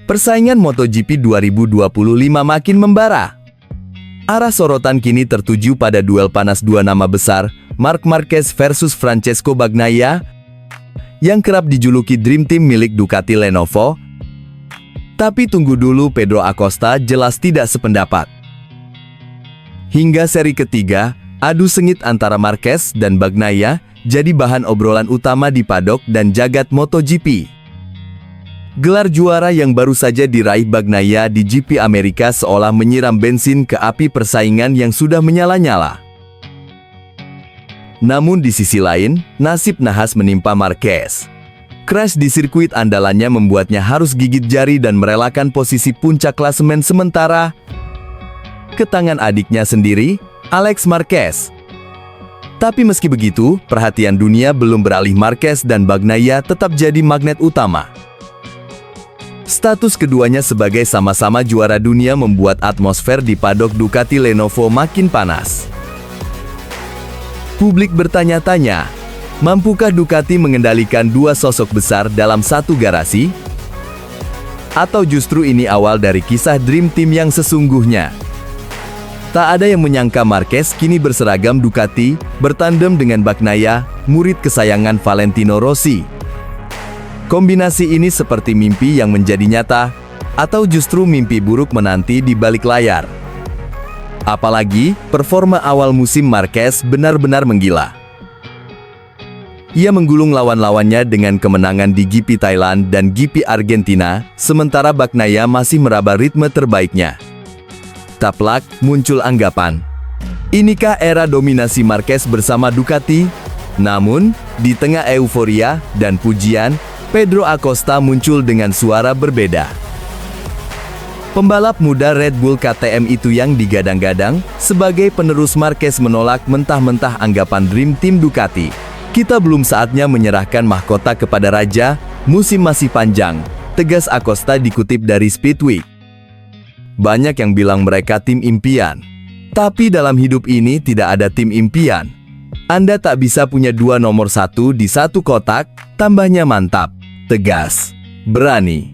Persaingan MotoGP 2025 makin membara. Arah sorotan kini tertuju pada duel panas dua nama besar, Marc Marquez versus Francesco Bagnaia, yang kerap dijuluki Dream Team milik Ducati Lenovo. Tapi tunggu dulu, Pedro Acosta jelas tidak sependapat. Hingga seri ketiga, adu sengit antara Marquez dan Bagnaia jadi bahan obrolan utama di paddock dan jagat MotoGP. Gelar juara yang baru saja diraih Bagnaia di GP Amerika seolah menyiram bensin ke api persaingan yang sudah menyala-nyala. Namun di sisi lain, nasib nahas menimpa Marquez. Crash di sirkuit andalannya membuatnya harus gigit jari dan merelakan posisi puncak klasemen sementara ke tangan adiknya sendiri, Alex Marquez. Tapi meski begitu, perhatian dunia belum beralih. Marquez dan Bagnaia tetap jadi magnet utama. Status keduanya sebagai sama-sama juara dunia membuat atmosfer di paddock Ducati Lenovo makin panas. Publik bertanya-tanya, mampukah Ducati mengendalikan dua sosok besar dalam satu garasi? Atau justru ini awal dari kisah Dream Team yang sesungguhnya? Tak ada yang menyangka Marquez kini berseragam Ducati, bertandem dengan Bagnaia, murid kesayangan Valentino Rossi. Kombinasi ini seperti mimpi yang menjadi nyata, atau justru mimpi buruk menanti di balik layar. Apalagi, performa awal musim Marquez benar-benar menggila. Ia menggulung lawan-lawannya dengan kemenangan di GP Thailand dan GP Argentina, sementara Bagnaia masih meraba ritme terbaiknya. Taplak, muncul anggapan, inikah era dominasi Marquez bersama Ducati? Namun, di tengah euforia dan pujian, Pedro Acosta muncul dengan suara berbeda. Pembalap muda Red Bull KTM itu yang digadang-gadang sebagai penerus Marquez menolak mentah-mentah anggapan Dream Team Ducati. Kita belum saatnya menyerahkan mahkota kepada raja, musim masih panjang, tegas Acosta dikutip dari Speedweek. Banyak yang bilang mereka tim impian. Tapi dalam hidup ini tidak ada tim impian. Anda tak bisa punya dua nomor satu di satu kotak, tambahnya mantap, tegas, berani,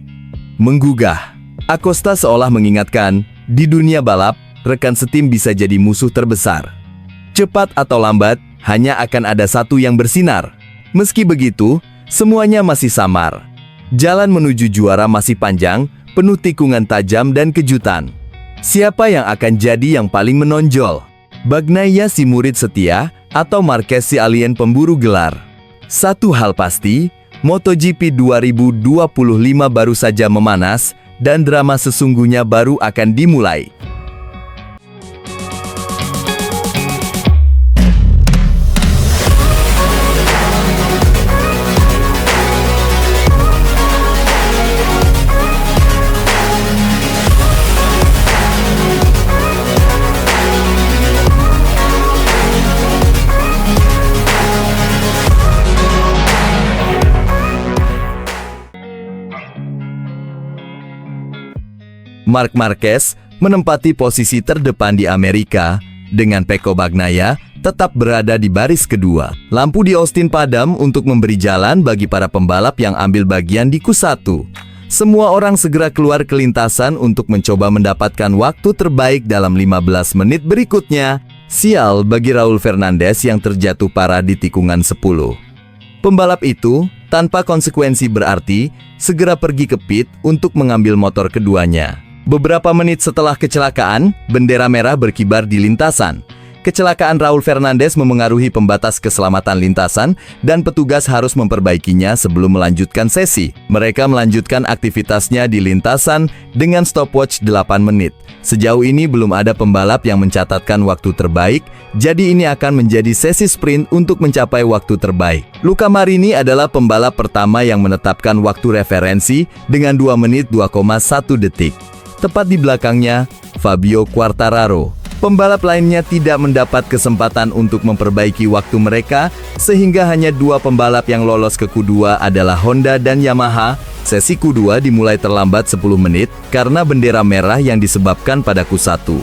menggugah. Acosta seolah mengingatkan, di dunia balap, rekan setim bisa jadi musuh terbesar. Cepat atau lambat, hanya akan ada satu yang bersinar. Meski begitu, semuanya masih samar. Jalan menuju juara masih panjang, penuh tikungan tajam dan kejutan. Siapa yang akan jadi yang paling menonjol? Bagnaia si murid setia, atau Marquez si alien pemburu gelar? Satu hal pasti, MotoGP 2025 baru saja memanas, dan drama sesungguhnya baru akan dimulai. Marc Marquez menempati posisi terdepan di Amerika, dengan Pecco Bagnaia tetap berada di baris kedua. Lampu di Austin padam untuk memberi jalan bagi para pembalap yang ambil bagian di Q1. Semua orang segera keluar ke lintasan untuk mencoba mendapatkan waktu terbaik dalam 15 menit berikutnya. Sial bagi Raul Fernandez yang terjatuh parah di tikungan 10. Pembalap itu, tanpa konsekuensi berarti, segera pergi ke pit untuk mengambil motor keduanya. Beberapa menit setelah kecelakaan, bendera merah berkibar di lintasan. Kecelakaan Raul Fernandez memengaruhi pembatas keselamatan lintasan dan petugas harus memperbaikinya sebelum melanjutkan sesi. Mereka melanjutkan aktivitasnya di lintasan dengan stopwatch 8 menit. Sejauh ini belum ada pembalap yang mencatatkan waktu terbaik, jadi ini akan menjadi sesi sprint untuk mencapai waktu terbaik. Luca Marini adalah pembalap pertama yang menetapkan waktu referensi dengan 2 menit 2,1 detik. Tepat di belakangnya, Fabio Quartararo. Pembalap lainnya tidak mendapat kesempatan untuk memperbaiki waktu mereka, sehingga hanya 2 pembalap yang lolos ke Q2 adalah Honda dan Yamaha. Sesi Q2 dimulai terlambat 10 menit karena bendera merah yang disebabkan pada Q1.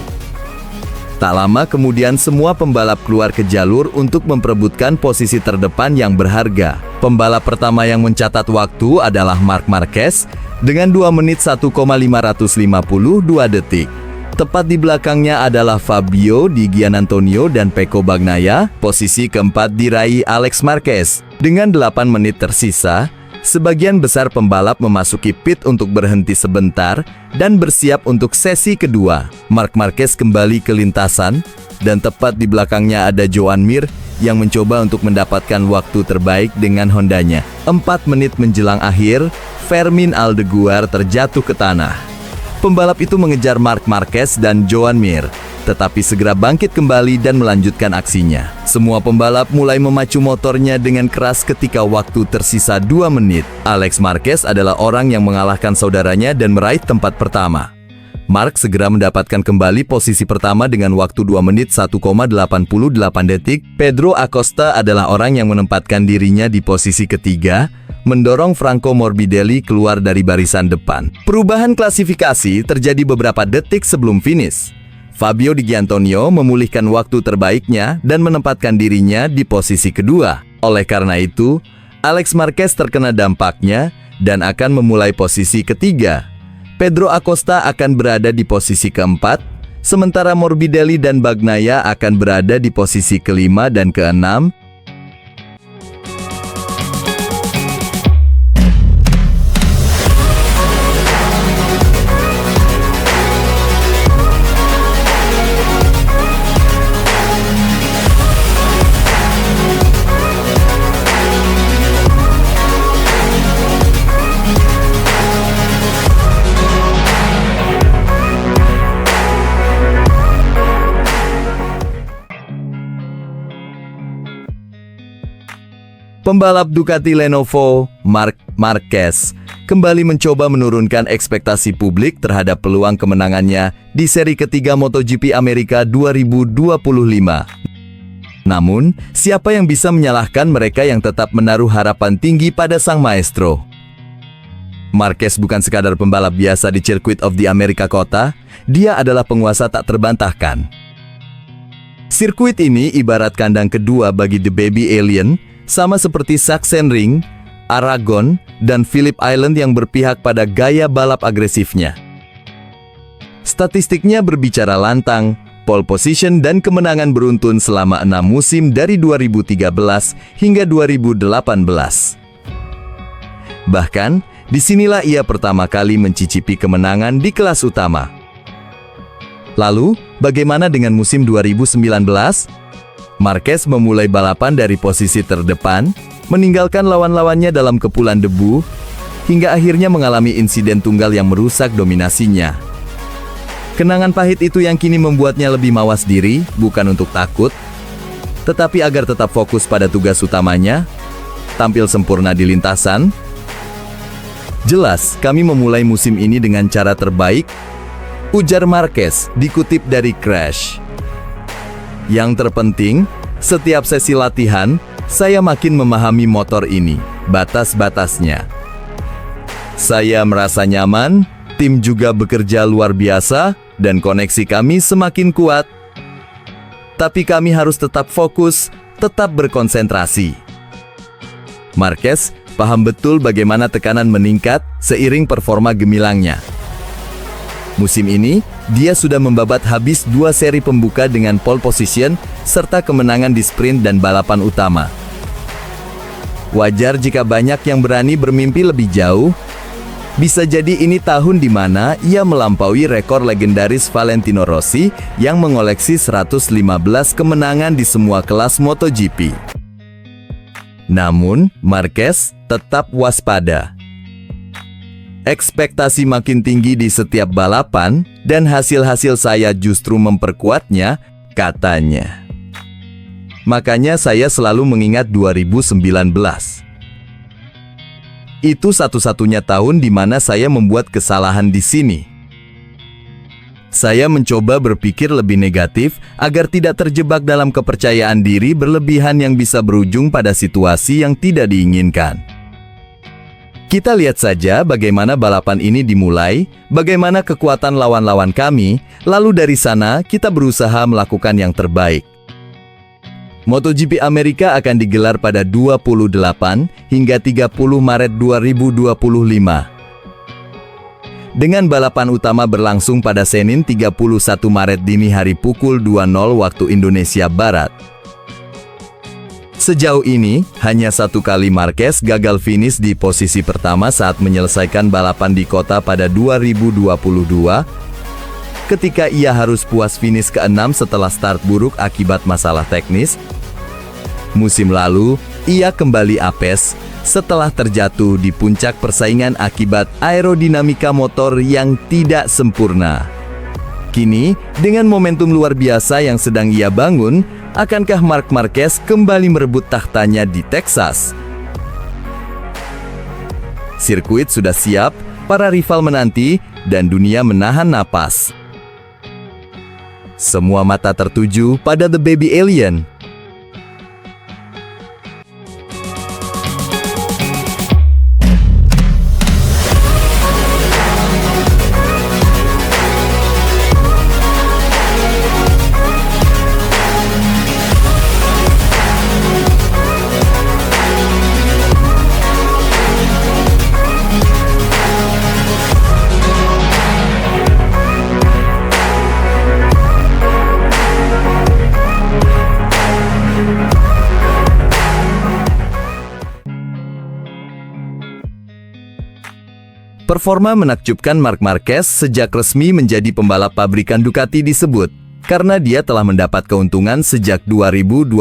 Tak lama kemudian semua pembalap keluar ke jalur untuk memperebutkan posisi terdepan yang berharga. Pembalap pertama yang mencatat waktu adalah Marc Marquez dengan 2 menit 1,552 detik. Tepat di belakangnya adalah Fabio Di Giannantonio dan Pecco Bagnaia. Posisi keempat diraih Alex Marquez. Dengan 8 menit tersisa, sebagian besar pembalap memasuki pit untuk berhenti sebentar dan bersiap untuk sesi kedua. Marc Marquez kembali ke lintasan dan tepat di belakangnya ada Joan Mir yang mencoba untuk mendapatkan waktu terbaik dengan Hondanya. 4 menit menjelang akhir, Fermin Aldeguer terjatuh ke tanah. Pembalap itu mengejar Marc Marquez dan Joan Mir, tetapi segera bangkit kembali dan melanjutkan aksinya. Semua pembalap mulai memacu motornya dengan keras ketika waktu tersisa 2 menit. Alex Marquez adalah orang yang mengalahkan saudaranya dan meraih tempat pertama. Marc segera mendapatkan kembali posisi pertama dengan waktu 2 menit 1,88 detik. Pedro Acosta adalah orang yang menempatkan dirinya di posisi ketiga, mendorong Franco Morbidelli keluar dari barisan depan. Perubahan klasifikasi terjadi beberapa detik sebelum finish. Fabio Di Giannantonio memulihkan waktu terbaiknya dan menempatkan dirinya di posisi kedua. Oleh karena itu, Alex Marquez terkena dampaknya dan akan memulai posisi ketiga. Pedro Acosta akan berada di posisi keempat, sementara Morbidelli dan Bagnaia akan berada di posisi kelima dan keenam. Pembalap Ducati Lenovo, Marc Marquez, kembali mencoba menurunkan ekspektasi publik terhadap peluang kemenangannya di seri ketiga MotoGP Amerika 2025. Namun, siapa yang bisa menyalahkan mereka yang tetap menaruh harapan tinggi pada sang maestro? Marquez bukan sekadar pembalap biasa di Circuit of the America Kota, dia adalah penguasa tak terbantahkan. Sirkuit ini ibarat kandang kedua bagi The Baby Alien, sama seperti Sachsenring, Aragon, dan Phillip Island yang berpihak pada gaya balap agresifnya. Statistiknya berbicara lantang, pole position dan kemenangan beruntun selama 6 musim dari 2013 hingga 2018. Bahkan, disinilah ia pertama kali mencicipi kemenangan di kelas utama. Lalu, bagaimana dengan musim 2019? Marquez memulai balapan dari posisi terdepan, meninggalkan lawan-lawannya dalam kepulan debu, hingga akhirnya mengalami insiden tunggal yang merusak dominasinya. Kenangan pahit itu yang kini membuatnya lebih mawas diri, bukan untuk takut, tetapi agar tetap fokus pada tugas utamanya, tampil sempurna di lintasan. Jelas, kami memulai musim ini dengan cara terbaik, ujar Marquez, dikutip dari Crash. Yang terpenting, setiap sesi latihan, saya makin memahami motor ini, batas-batasnya. Saya merasa nyaman, tim juga bekerja luar biasa, dan koneksi kami semakin kuat. Tapi kami harus tetap fokus, tetap berkonsentrasi. Marquez paham betul bagaimana tekanan meningkat seiring performa gemilangnya. Musim ini, dia sudah membabat habis 2 seri pembuka dengan pole position serta kemenangan di sprint dan balapan utama. Wajar jika banyak yang berani bermimpi lebih jauh. Bisa jadi ini tahun di mana ia melampaui rekor legendaris Valentino Rossi yang mengoleksi 115 kemenangan di semua kelas MotoGP. Namun, Marquez tetap waspada. Ekspektasi makin tinggi di setiap balapan, dan hasil-hasil saya justru memperkuatnya, katanya. Makanya saya selalu mengingat 2019. Itu satu-satunya tahun di mana saya membuat kesalahan di sini. Saya mencoba berpikir lebih negatif agar tidak terjebak dalam kepercayaan diri berlebihan yang bisa berujung pada situasi yang tidak diinginkan. Kita lihat saja bagaimana balapan ini dimulai, bagaimana kekuatan lawan-lawan kami, lalu dari sana kita berusaha melakukan yang terbaik. MotoGP Amerika akan digelar pada 28 hingga 30 Maret 2025. Dengan balapan utama berlangsung pada Senin 31 Maret dini hari pukul 20 waktu Indonesia Barat. Sejauh ini, hanya satu kali Marquez gagal finish di posisi pertama saat menyelesaikan balapan di kota pada 2022, ketika ia harus puas finish ke-6 setelah start buruk akibat masalah teknis. Musim lalu, ia kembali apes setelah terjatuh di puncak persaingan akibat aerodinamika motor yang tidak sempurna. Kini, dengan momentum luar biasa yang sedang ia bangun, akankah Marc Marquez kembali merebut tahtanya di Texas? Sirkuit sudah siap, para rival menanti, dan dunia menahan napas. Semua mata tertuju pada The Baby Alien. Performa menakjubkan Marc Marquez sejak resmi menjadi pembalap pabrikan Ducati disebut, karena dia telah mendapat keuntungan sejak 2024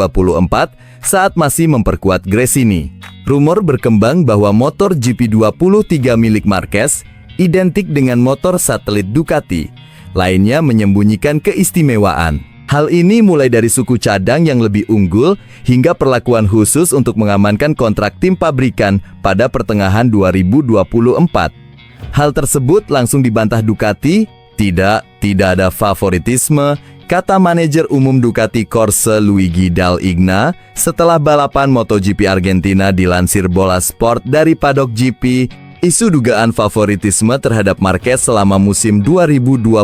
saat masih memperkuat Gresini. Rumor berkembang bahwa motor GP23 milik Marquez identik dengan motor satelit Ducati, lainnya menyembunyikan keistimewaan. Hal ini mulai dari suku cadang yang lebih unggul hingga perlakuan khusus untuk mengamankan kontrak tim pabrikan pada pertengahan 2024. Hal tersebut langsung dibantah Ducati. Tidak ada favoritisme, kata manajer umum Ducati Corse Luigi Dal Igna setelah balapan MotoGP Argentina dilansir Bola Sport dari Paddock GP. Isu dugaan favoritisme terhadap Marquez selama musim 2024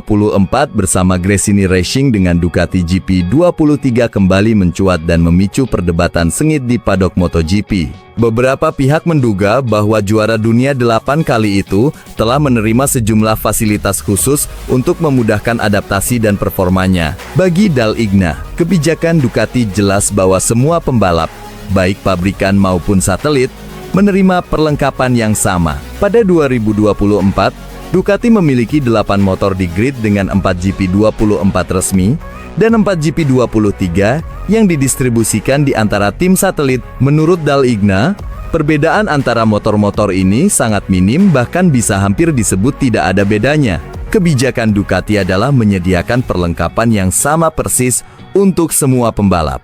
bersama Gresini Racing dengan Ducati GP23 kembali mencuat dan memicu perdebatan sengit di paddock MotoGP. Beberapa pihak menduga bahwa juara dunia 8 kali itu telah menerima sejumlah fasilitas khusus untuk memudahkan adaptasi dan performanya. Bagi Dal Igna, kebijakan Ducati jelas bahwa semua pembalap, baik pabrikan maupun satelit, menerima perlengkapan yang sama. Pada 2024, Ducati memiliki 8 motor di grid dengan 4 GP24 resmi dan 4 GP23 yang didistribusikan di antara tim satelit. Menurut Dal Igna, perbedaan antara motor-motor ini sangat minim, bahkan bisa hampir disebut tidak ada bedanya. Kebijakan Ducati adalah menyediakan perlengkapan yang sama persis untuk semua pembalap.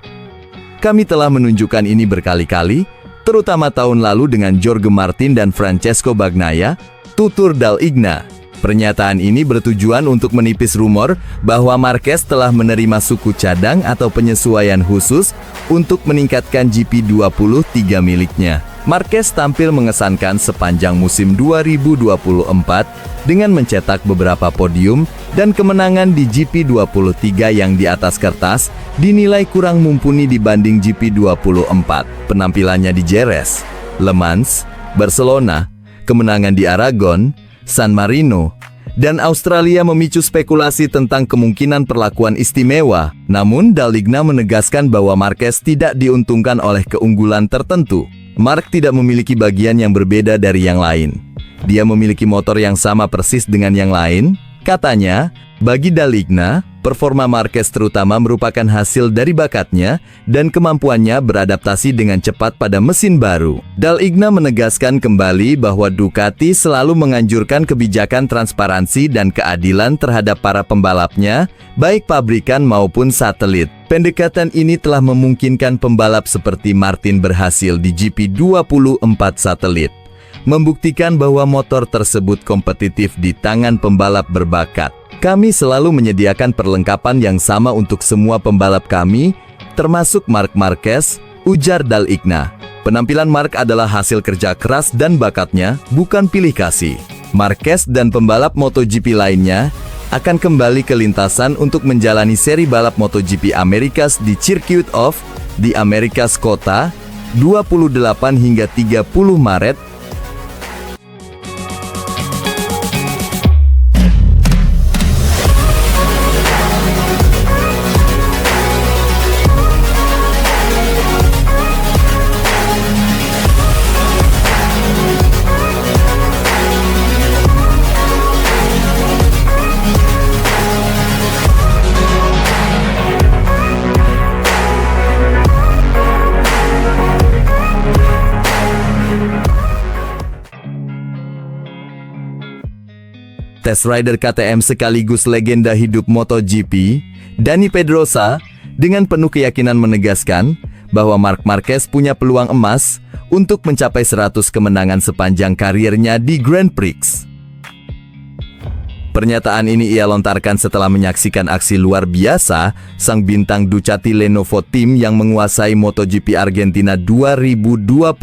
Kami telah menunjukkan ini berkali-kali, terutama tahun lalu dengan Jorge Martin dan Francesco Bagnaia, tutur Dal Igna. Pernyataan ini bertujuan untuk menipis rumor bahwa Marquez telah menerima suku cadang atau penyesuaian khusus untuk meningkatkan GP23 miliknya. Marquez tampil mengesankan sepanjang musim 2024 dengan mencetak beberapa podium dan kemenangan di GP23 yang di atas kertas dinilai kurang mumpuni dibanding GP24. Penampilannya di Jerez, Le Mans, Barcelona, kemenangan di Aragon, San Marino, dan Australia memicu spekulasi tentang kemungkinan perlakuan istimewa. Namun, Dal Igna menegaskan bahwa Marquez tidak diuntungkan oleh keunggulan tertentu. Marc tidak memiliki bagian yang berbeda dari yang lain. Dia memiliki motor yang sama persis dengan yang lain. Katanya, bagi Dal Igna, performa Marquez terutama merupakan hasil dari bakatnya dan kemampuannya beradaptasi dengan cepat pada mesin baru. Dal Igna menegaskan kembali bahwa Ducati selalu menganjurkan kebijakan transparansi dan keadilan terhadap para pembalapnya, baik pabrikan maupun satelit. Pendekatan ini telah memungkinkan pembalap seperti Martin berhasil di GP24 satelit, membuktikan bahwa motor tersebut kompetitif di tangan pembalap berbakat. Kami selalu menyediakan perlengkapan yang sama untuk semua pembalap kami, termasuk Marc Marquez, ujar Dal Igna. Penampilan Mark adalah hasil kerja keras dan bakatnya, bukan pilih kasih. Marquez dan pembalap MotoGP lainnya akan kembali ke lintasan untuk menjalani seri balap MotoGP Americas di Circuit of the Americas Kota 28 hingga 30 Maret. Test rider KTM sekaligus legenda hidup MotoGP, Dani Pedrosa, dengan penuh keyakinan menegaskan bahwa Marc Marquez punya peluang emas untuk mencapai 100 kemenangan sepanjang karirnya di Grand Prix. Pernyataan ini ia lontarkan setelah menyaksikan aksi luar biasa sang bintang Ducati Lenovo Team yang menguasai MotoGP Argentina 2025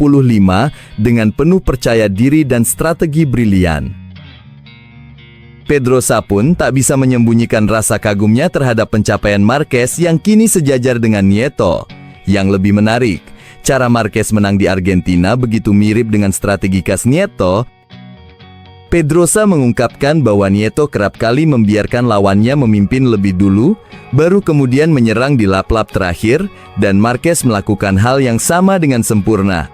dengan penuh percaya diri dan strategi brilian. Pedrosa pun tak bisa menyembunyikan rasa kagumnya terhadap pencapaian Marquez yang kini sejajar dengan Nieto. Yang lebih menarik, cara Marquez menang di Argentina begitu mirip dengan strategi khas Nieto. Pedrosa mengungkapkan bahwa Nieto kerap kali membiarkan lawannya memimpin lebih dulu, baru kemudian menyerang di lap-lap terakhir, dan Marquez melakukan hal yang sama dengan sempurna.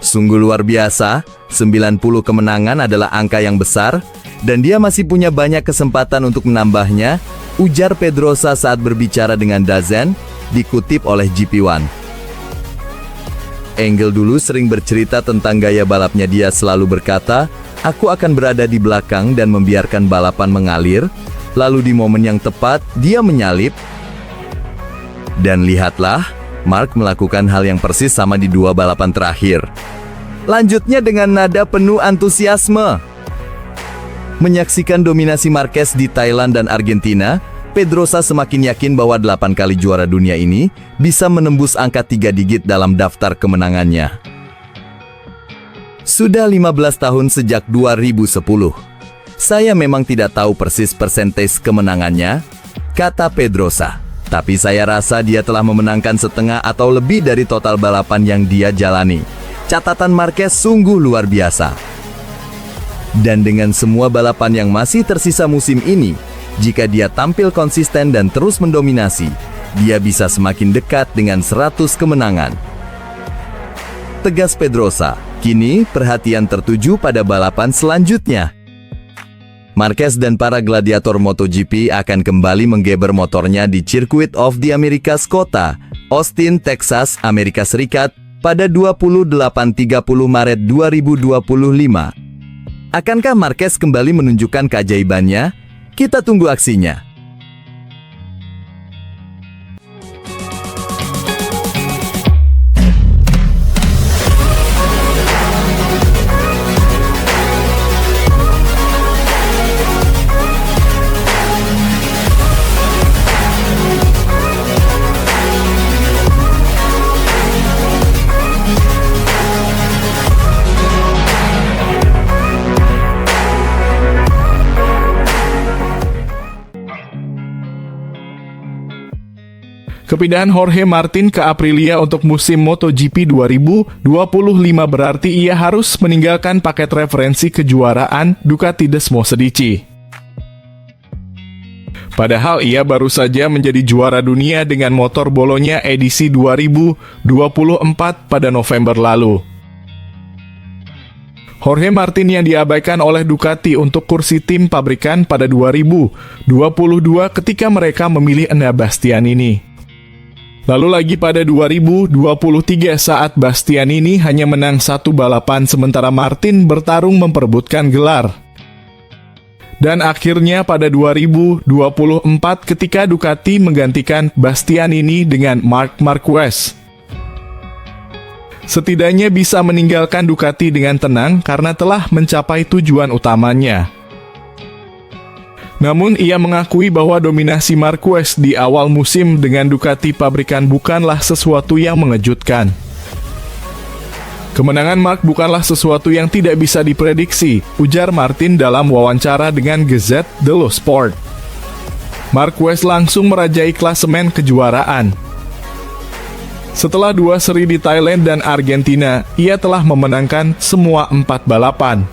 Sungguh luar biasa, 90 kemenangan adalah angka yang besar, dan dia masih punya banyak kesempatan untuk menambahnya, ujar Pedrosa saat berbicara dengan DAZN, dikutip oleh GP1. Engel dulu sering bercerita tentang gaya balapnya. Dia selalu berkata, "Aku akan berada di belakang dan membiarkan balapan mengalir, lalu di momen yang tepat, dia menyalip." Dan lihatlah, Marc melakukan hal yang persis sama di 2 balapan terakhir. Lanjutnya dengan nada penuh antusiasme. Menyaksikan dominasi Marquez di Thailand dan Argentina, Pedrosa semakin yakin bahwa 8 kali juara dunia ini bisa menembus angka 3 digit dalam daftar kemenangannya. Sudah 15 tahun sejak 2010. Saya memang tidak tahu persis persentase kemenangannya, kata Pedrosa. Tapi saya rasa dia telah memenangkan setengah atau lebih dari total balapan yang dia jalani. Catatan Marquez sungguh luar biasa. Dan dengan semua balapan yang masih tersisa musim ini, jika dia tampil konsisten dan terus mendominasi, dia bisa semakin dekat dengan 100 kemenangan. Tegas Pedrosa, kini perhatian tertuju pada balapan selanjutnya. Marquez dan para gladiator MotoGP akan kembali menggeber motornya di Circuit of the Americas Kota, Austin, Texas, Amerika Serikat, pada 28-30 Maret 2025. Akankah Marquez kembali menunjukkan keajaibannya? Kita tunggu aksinya. Kepindahan Jorge Martin ke Aprilia untuk musim MotoGP 2025 berarti ia harus meninggalkan paket referensi kejuaraan Ducati Desmo Medici. Padahal ia baru saja menjadi juara dunia dengan motor Bologna edisi 2024 pada November lalu. Jorge Martin yang diabaikan oleh Ducati untuk kursi tim pabrikan pada 2022 ketika mereka memilih Enea Bastianini. Lalu lagi pada 2023 saat Bastianini hanya menang 1 balapan sementara Martin bertarung memperebutkan gelar. Dan akhirnya pada 2024 ketika Ducati menggantikan Bastianini dengan Marc Marquez. Setidaknya bisa meninggalkan Ducati dengan tenang karena telah mencapai tujuan utamanya. Namun ia mengakui bahwa dominasi Marquez di awal musim dengan Ducati pabrikan bukanlah sesuatu yang mengejutkan. Kemenangan Mark bukanlah sesuatu yang tidak bisa diprediksi, ujar Martin dalam wawancara dengan Gazette dello Sport. Marquez langsung merajai klasemen kejuaraan. Setelah 2 seri di Thailand dan Argentina, ia telah memenangkan semua 4 balapan.